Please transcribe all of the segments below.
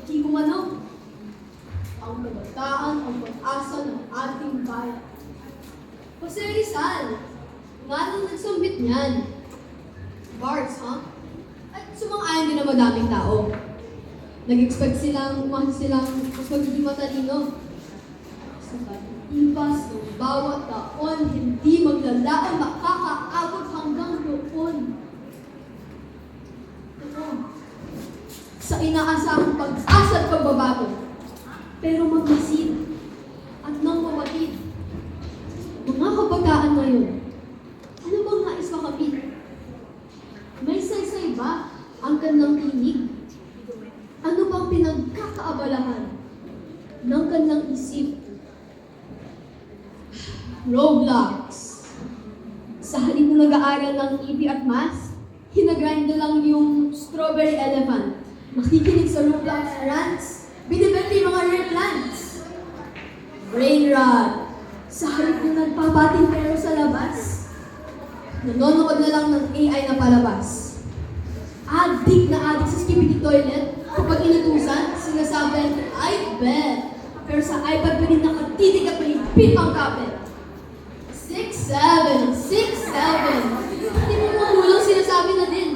Di kumano, ang kabataan ang pag-asa ng ating bayan. Jose Rizal, nga nung nagsambit niyan. Bars, ha? At sumang-ayon din ang madaming tao. Nag-expect silang, umahit silang mas magiging matalino. Sa pag-ibas ng bawat taon, hindi maglalaan makakaabot hanggang doon. Ito, sa inaasahang pag-asa at pagbabago. Pero magmasid at nang mamatid. Mga kabataan ngayon, ano bang nais makamit? May saysay ba ang kanilang tinig? Ano bang pinagkakaabalahan ng kanilang isip? Roblox. Sa halip mo nag-aaral ng EP at Math, hinagrind na lang yung strawberry elephant. Makikinig sa Roblox rants, binibenta yung mga rare plants. Brain rot. Sa halip mo nagpapating pero sa labas, nanonood na lang ng AI na palabas. Addict na addict sa skibidi toilet, kapag inutusan, sinasabi, I bet. Pero sa iPad pa rin nakatitig at mahigpit ang kapit. 6'7", 6'7". Hindi mo magulang sinasabi na din.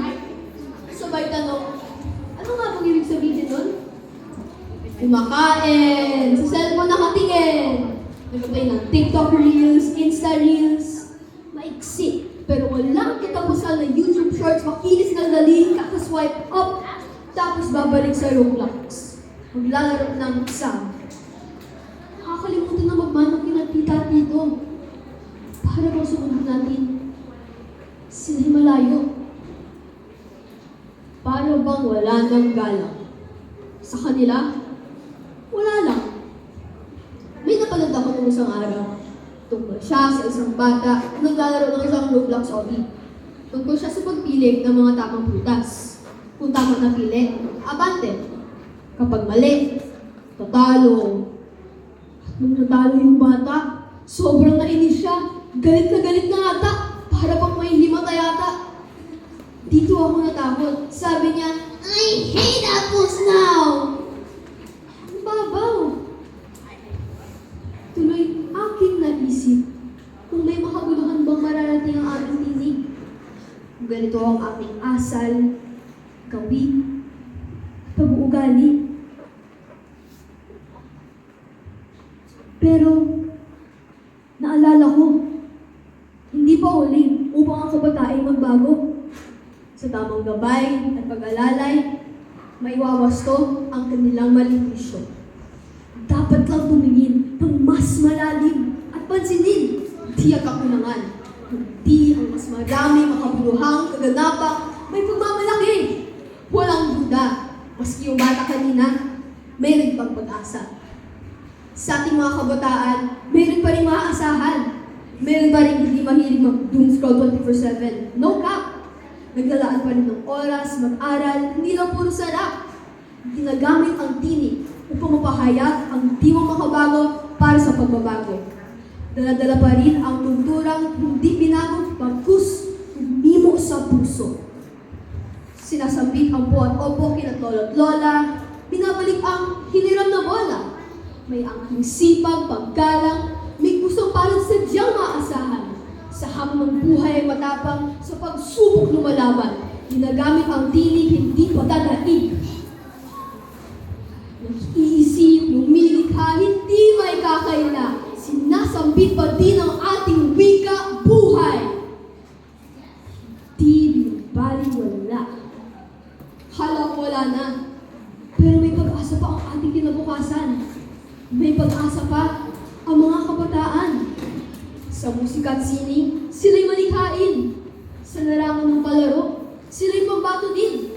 Sabay tanong, ano nga bang ibig sabihin nun? Kumakain, sa cellphone nakatingin. Nag-apply ng TikTok Reels, Insta Reels. Maiksi, pero walang kitapusan na YouTube Shorts, makinis ng dali, kakaswipe up, tapos babalik sa Roblox. Maglalaro ng exam. Nakakalimutan na magmanong kinatita dito. Para bang sumunod natin sila Himalayo. Para bang wala ng galang? Sa kanila, wala lang. May napanood ako ng isang araw. Tungkol siya sa isang bata na naglalaro ng isang Roblox hobby. Tungkol siya sa pagpili ng mga tamang prutas. Kung tama na pili, abante. Kapag mali, tatalo. At nung natalo yung bata, sobrang nainis siya. Galit na ata. Para pang may himatay ata. Dito ako natakot. Sabi niya, I hate apples now! Ang babaw. Tuloy aking naisip kung may makaguluhan bang mararating ang ating tinig. Kung ganito ang ating asal, gawin, pag-uugali. Pero, naalala ko, hindi pa huli upang ang kabataan magbago. Sa tamang gabay at pag-alalay, maiwawasto ang kanilang maling bisyo. Dapat lang tumingin ng mas malalim at pansinin, di ang kakulangan, kundi ang mas marami makabuluhang kaganapang may pagmamalaki. Walang duda, maski yung bata kanina, mayroon pang pag-asa. Sa ating mga kabataan, mayroon pa rin maaasahan. Mayroon pa rin hindi mahilig mag-doom scroll 24/7. No cap! Naglalaan pa rin ng oras, mag-aral, hindi lang puro sarap. Ginagamit ang tinig upang mapahayag ang di mo makabago para sa pagbabago. Dala-dala pa rin ang tunturang hindi binago pagkus umimo sa puso. Sinasambit ang po at opo kina lolo't lola, binabalik ang hiniram na bola. May angking sipag, paggalang, may gustong parang sadyang maasahan. Sa hamon ng buhay ay matapang, sa pagsubok lumalaban. Ginagamit ang tinig, hindi patadaig. Nag-iisip, lumilikha, hindi may kakaila. Sinasambit pa din ang ating wika, buhay. Di binabaliwala. Hala ko wala na. Pero may pag-asa pa ang ating kinabukasan. May pag-asa pa ang mga kabataan. Sa musika at sining, sila'y malikhain. Sa larangan ng palaro, sila'y pambato din.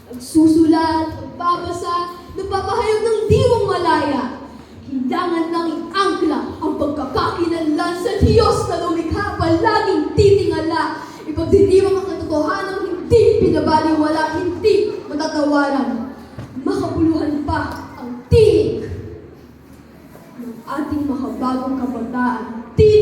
Nagsusulat, nagbabasa, nagpapahayag ng diwang malaya. Kailangan lang iangkla ang pagkakakilanlan sa Diyos na lumikha, palaging titingala. Ipagdiriwang ang katotohanan, hindi pinabaliwala, hindi matatawaran. Makabuluhan pa ang tinig ng ating makabagong kabataan. Tinig